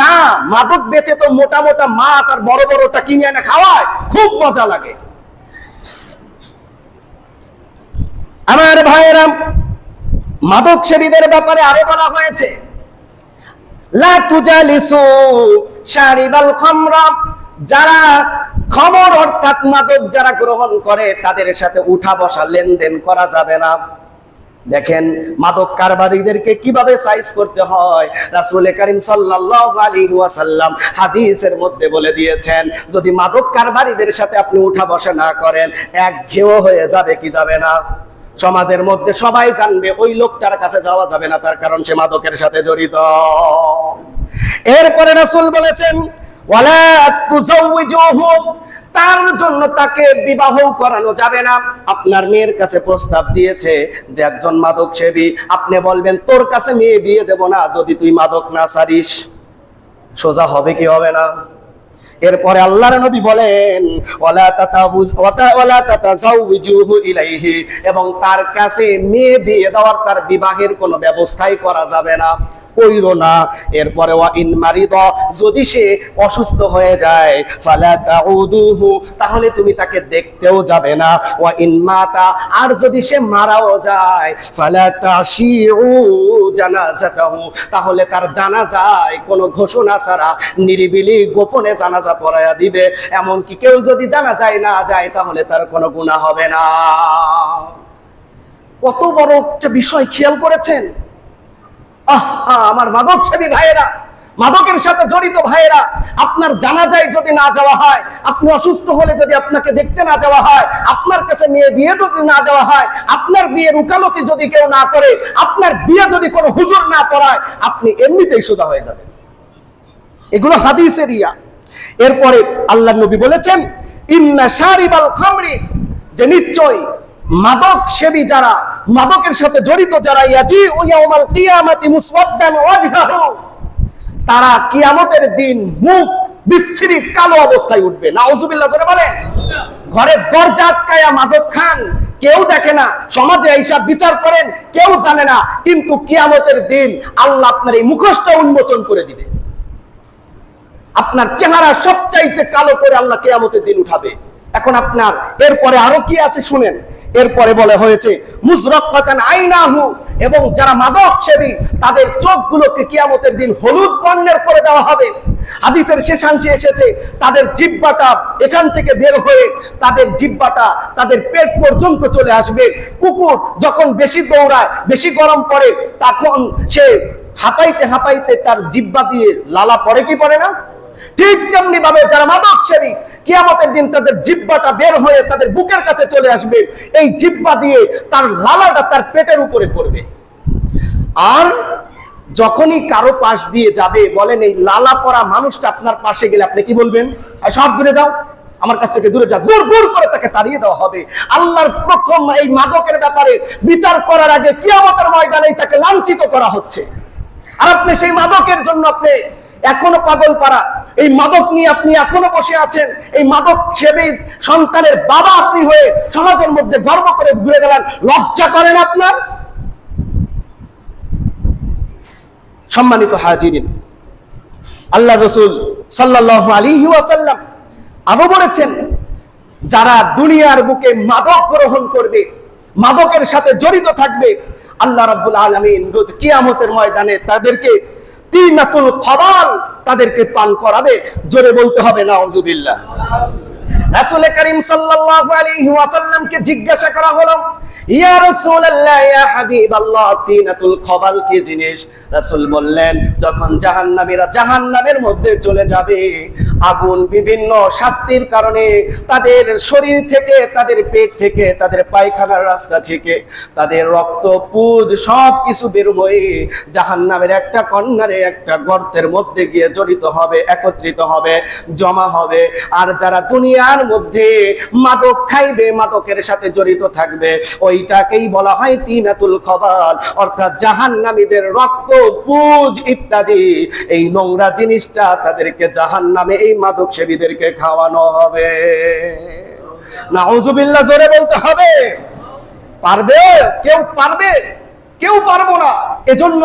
না। মাদক বেচে তো মোটা মোটা মাছ আর বড় বড়টা কিনে এনে খাওয়ায়, খুব মজা লাগে। আমার ভাইয়েরা, মাদক সেবীদের ব্যাপারে আরো বলা হয়েছে, লা তুজালিসু শারিবাল খামরা, যারা খমর অর্থাৎ মাদক যারা গ্রহণ করে তাদের সাথে উঠা বসা লেনদেন করা যাবে না। দেখেন মাদক কারবারিদেরকে কিভাবে সাইজ করতে হয়, রাসূল করিম সাল্লাল্লাহু আলাইহি ওয়াসাল্লাম হাদিসের মধ্যে বলে দিয়েছেন। যদি মাদক কারবারিদের সাথে আপনি উঠা বসা না করেন, একঘেয়ে হয়ে যাবে, কি যাবে না? সমাজের মধ্যে সবাই জানবে ওই লোকটার কাছে যাওয়া যাবে না, তার কারণ সে মাদকের সাথে জড়িত। এরপরে রাসূল বলেছেন, ওয়ালা তুযাওয়িজুহু, তার জন্য তাকে বিবাহ করানো যাবে না। আপনার মেয়ের কাছে প্রস্তাব দিয়েছে যে একজন মাদক সেবী, আপনি বলবেন তোর কাছে মেয়ে বিয়ে দেব না যদি তুই মাদক না ছাড়িস। সোজা হবে কি হবে না? এরপরে আল্লাহর নবী বলেন, ওয়ালা তাতাযাওয়িজুহু ইলাইহি, এবং তার কাছে মেয়ে বিয়ে দেওয়ার, তার বিবাহের কোনো ব্যবস্থাই করা যাবে না, কইরো না। এরপরে ওয়া ইন মারিদ, যদি সে অসুস্থ হয়ে যায়, ফালা তাউদুহু, তাহলে তুমি তাকে দেখতেও যাবে না। ওয়া ইন মাতা, আর যদি সে মারাও যায়, ফালা তাশিউ জানাজাতাহু, তাহলে তার জানাজায় কোনো ঘোষণা ছাড়া নিরিবিলি গোপনে জানাজা পড়ায়া দিবে। এমনকি কেউ যদি জানাজায় না যায় তাহলে তার কোনো গুনাহ হবে না। কত বড় একটা বিষয় খেয়াল করেছেন? আমার মাদক সেবী ভাইয়েরা, মাদকের সাথে জড়িত ভাইয়েরা, আপনার জানাজায় যদি না যাওয়া হয়, আপনি অসুস্থ হলে যদি আপনাকে দেখতে না যাওয়া হয়, আপনার কাছে মেয়ে বিয়ে যদি না দেওয়া হয়, আপনার বিয়ের উকালতি যদি কেউ না করে, আপনার বিয়ে যদি কোনো হুজুর না পড়ায়, আপনি এমনিতেই সোজা হয়ে যাবেন। এগুলো হাদিসের ইয়া। এরপরে আল্লাহর নবী বলেছেন, ইন্না শারিবাল খামরি, যে নিশ্চয় মাদক সেবী যারা, মাদকের সাথে জড়িত যারা, ইয়াজিউ ইয়াউমাল কিয়ামাতি মুসওয়াদ্দান ওয়াজহাহু, তারা কিয়ামতের দিন মুখ বিচ্ছিরি কালো অবস্থায় উঠবে। নাউজুবিল্লাহ জোরে বলেন। ঘরের দরজা আটকায়া মাদক খান, কেউ দেখে না, সমাজে এইসব বিচার করেন, কেউ জানে না, কিন্তু কিয়ামতের দিন আল্লাহ আপনার এই মুখোশটা উন্মোচন করে দিবে। আপনার চেহারা সবচাইতে কালো করে আল্লাহ কিয়ামতের দিন উঠাবে। এখন আপনার এরপরে আরো কি আছে শুনেন। এরপরে বলে হয়েছে মুজরাক্কাতান আইনাহু, এবং যারা মাদক সেবী তাদের চোখগুলোকে কিয়ামতের দিন হলুদ বর্ণের করে দেওয়া হবে। হাদিসের শেষাংশে এসেছে তাদের জিহ্বাটা এখান থেকে বের হয়ে তাদের জিহ্বাটা তাদের পেট পর্যন্ত চলে আসবে। কুকুর যখন বেশি দৌড়ায়, বেশি গরম পড়ে, তখন সে হাঁপাইতে হাঁপাইতে তার জিহ্বা দিয়ে লালা পড়ে কি পড়ে না? ঠিক তেমনি ভাবে যারা মাদক সেবী, কিয়ামতের দিন তাদের জিহ্বাটা বের হয়ে তাদের বুকের কাছে চলে আসবে। এই জিহ্বা দিয়ে তার লালাটা তার পেটের উপরে পড়বে। আর যখনই কারো পাশ দিয়ে যাবে, বলেন এই লালা পড়া মানুষটা আপনার পাশে গেলে আপনি কি বলবেন? সব দূরে যাও, আমার কাছ থেকে দূরে যাও, দূর দূর করে তাকে তাড়িয়ে দেওয়া হবে। আল্লাহর প্রথম এই মাদকের ব্যাপারে বিচার করার আগে কিয়ামতের ময়দানে তাকে লাঞ্ছিত করা হচ্ছে। আর আপনি সেই মাদকের জন্য আপনি এখনো পাগল পারা, এই মাদক নিয়ে আপনি এখনো বসে আছেন। এই মাদক সেবী সন্তানের বাবা আপনি হয়ে সমাজের মধ্যে গর্ব করে ঘুরে গেলেন, লজ্জা করেন আপনার? সম্মানিত হাজিরিন, আল্লাহ রাসূল সাল্লাল্লাহু আলাইহি ওয়াসাল্লাম আরো বলেছেন, যারা দুনিয়ার বুকে মাদক গ্রহণ করবে, মাদকের সাথে জড়িত থাকবে, আল্লাহ রাব্বুল আলামিন রোজ কিয়ামতের ময়দানে তাদেরকে তিনাতুল খাবাল, তাদেরকে পান করাবে। জোরে বলতে হবে নাউজুবিল্লাহ। রাসূল করিম সাল্লাল্লাহু আলাইহি ওয়াসাল্লামকে জিজ্ঞাসা করা হলো, ইয়া রাসূলুল্লাহ, ইয়া হাবিবাল্লাহ, তিনাতুল খাবাল কি জিনিস? রাসূল বললেন, যখন জাহান্নামীরা জাহান্নামের মধ্যে চলে যাবে, আগুন বিভিন্ন শাস্তির কারণে তাদের শরীর থেকে, তাদের পেট থেকে, তাদের পায়খানার রাস্তা থেকে তাদের রক্ত পুজ সব কিছু বের হয়ে জাহান্নামের একটা কর্নারে একটা গর্তের মধ্যে গিয়ে জড়িত হবে, একত্রিত হবে, জমা হবে। আর যারা দুনিয়ার মধ্যে মাদক খাইবে, মাদকের সাথে জড়িত থাকবে, ওইটাকেই বলা হয় তিনাতুল খাবাল, অর্থাৎ জাহান্নামীদের রক্ত পুজ ইত্যাদি এই নোংরা জিনিসটা তাদেরকে জাহান্নামে এই মাদক সেবীদেরকে খাওয়ানো হবে। নাউজুবিল্লাহ জোরে বলতে হবে। পারবে? কেউ পারবে? কেউ পারবো না। এজন্য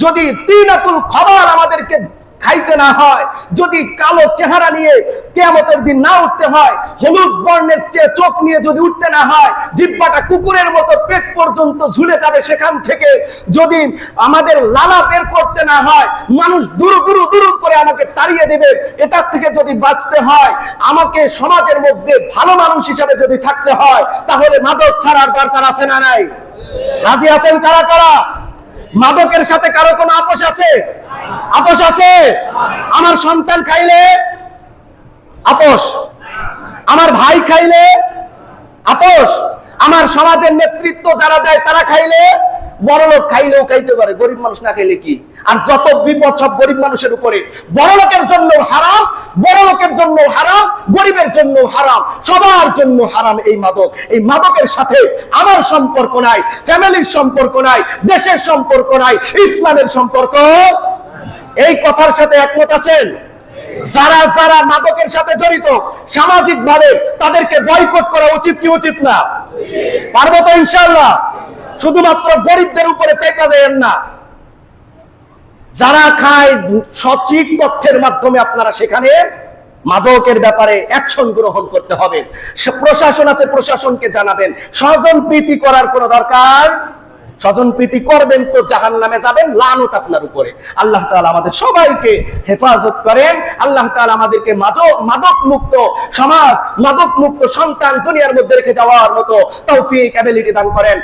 যদি তিনাতুল খবর আমাদেরকে খাইতে না হয়, যদি কালো চেহারা নিয়ে কিয়ামতের দিন না উঠতে হয়, হলুদ বর্ণের চোখ নিয়ে যদি উঠতে না হয়, জিহ্বাটা কুকুরের মতো পেট পর্যন্ত ঝুলে যাবে, সেখান থেকে যদি আমাদের লালা বের করতে না হয়, মানুষ দুরু দুরু দুরু করে আমাকে তাড়িয়ে দেবে, এটার থেকে যদি বাঁচতে হয়, আমাকে সমাজের মধ্যে ভালো মানুষ হিসাবে যদি থাকতে হয়, তাহলে মাদক ছাড়ার দরকার আছে না নাই? রাজি আছেন কারা কারা? মাদকের সাথে কারো কোনো আপোষ আছে? আপোষ আছে? আমার সন্তান খাইলে আপোষ, আমার ভাই খাইলে আপোষ, আমার সমাজের নেতৃত্ব যারা দেয় তারা খাইলে, বড় লোক খাইলেও খাইতে পারে, গরিব মানুষ না খাইলে কি? আর যত বিপদ সব গরিব মানুষের উপরে। বড় লোকের জন্য হারাম, বড় লোকের জন্য হারাম, গরিবের জন্য হারাম, সবার জন্য হারাম এই মাদক। এই মাদকের সাথে আমার সম্পর্ক নাই, ফ্যামিলির সম্পর্ক নাই, দেশের সম্পর্ক নাই, ইসলামের সম্পর্ক। এই কথার সাথে একমত আছেন? যারা যারা মাদকের সাথে জড়িত সামাজিক ভাবে তাদেরকে বয়কট করা উচিত কি উচিত না? পারবো তো ইনশাআল্লাহ? শুধুমাত্র গরিবদের উপরে চেপা যাবেন না। যারা খায় সঠিক তথ্যের মাধ্যমে আপনারা সেখানে মাদকের ব্যাপারে অ্যাকশন গ্রহণ করতে হবে। প্রশাসন আছে, প্রশাসনকে জানাবেন। স্বজন প্রীতি করার কোনো দরকার, স্বজন প্রীতি করবেন তো জাহান্নামে যাবেন, লানত আপনার উপরে। আল্লাহ তাআলা আমাদের সবাইকে হেফাজত করেন। আল্লাহ তাআলা আমাদেরকে মাদক মুক্ত সমাজ, মাদক মুক্ত সন্তান দুনিয়ার মধ্যে রেখে যাওয়ার মতো তৌফিক, অ্যাবিলিটি দান করেন।